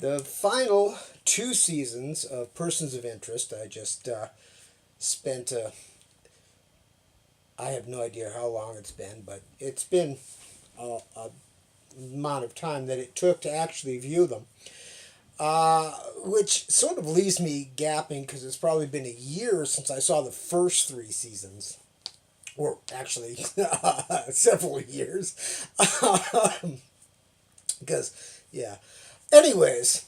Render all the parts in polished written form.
The final two seasons of Persons of Interest, I just spent, I have no idea how long it's been, but it's been a amount of time that it took to actually view them. Which sort of leaves me gapping because it's probably been a year since I saw the first three seasons, or actually several years. Because, yeah. Anyways,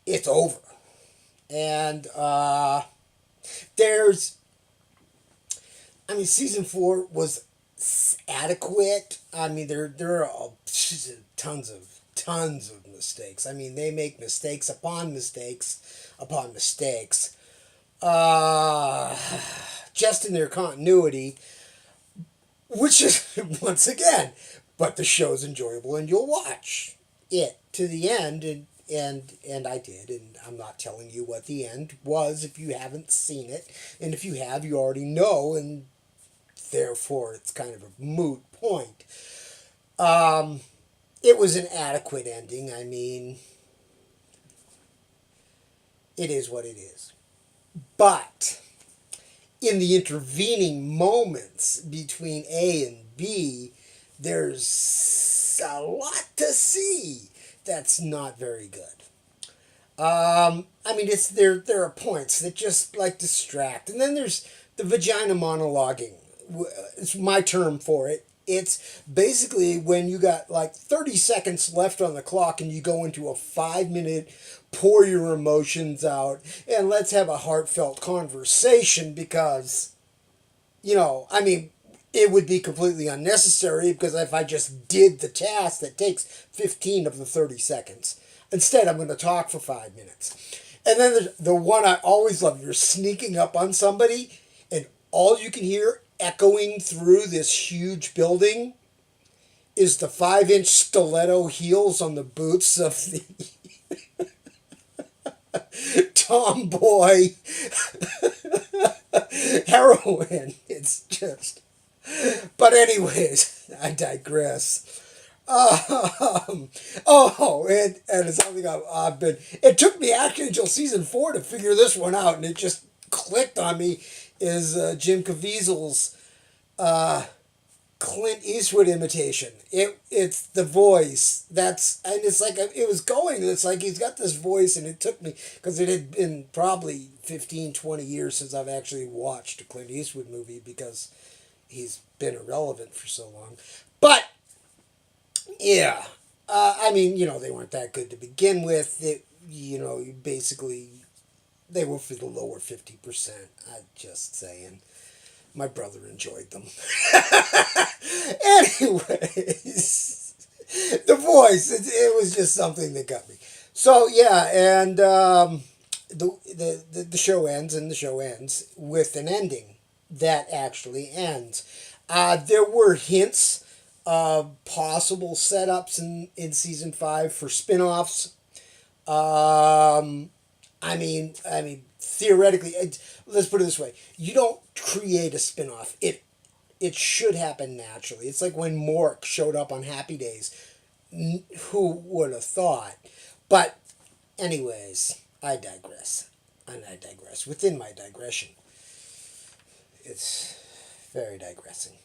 it's over. And there's, I mean, season four was adequate. I mean, there are tons of mistakes. I mean, they make mistakes upon mistakes upon mistakes. Uh, just in their continuity, which is once again, but the show's enjoyable and you'll watch it to the end and I did, and I'm not telling you what the end was if you haven't seen it, and if you have, you already know, and therefore it's kind of a moot point. Um, it was an adequate ending. I mean, it is what it is. But in the intervening moments between A and B, there's a lot to see that's not very good. I mean, it's there are points that just like distract, and then there's the vagina monologuing. It's my term for it. It's basically when you got like 30 seconds left on the clock and you go into a 5 minute pour your emotions out and let's have a heartfelt conversation because, I mean, it would be completely unnecessary because if I just did the task that takes 15 of the 30 seconds, instead I'm going to talk for 5 minutes. And then the one I always love, you're sneaking up on somebody and all you can hear echoing through this huge building is the 5-inch stiletto heels on the boots of the tomboy heroine. It's just. But, anyways, I digress. And it's something I've been. It took me actually until season four to figure this one out, and it just clicked on me. Is Jim Caviezel's Clint Eastwood imitation? It's the voice. And it's like it was going. It's like he's got this voice, and it took me because it had been probably 15, 20 years since I've actually watched a Clint Eastwood movie because he's been irrelevant for so long. But yeah. I mean, they weren't that good to begin with. You basically, they were for the lower 50%. I'm just saying. My brother enjoyed them. Anyways, the voice, it was just something that got me. So, yeah, and the show ends, and the show ends with an ending that actually ends. There were hints possible setups in season five for spin-offs. Theoretically, let's put it this way: you don't create a spin-off. It should happen naturally. It's like when Mork showed up on Happy Days. Who would have thought? But, anyways, I digress. And I digress. Within my digression, it's very digressing.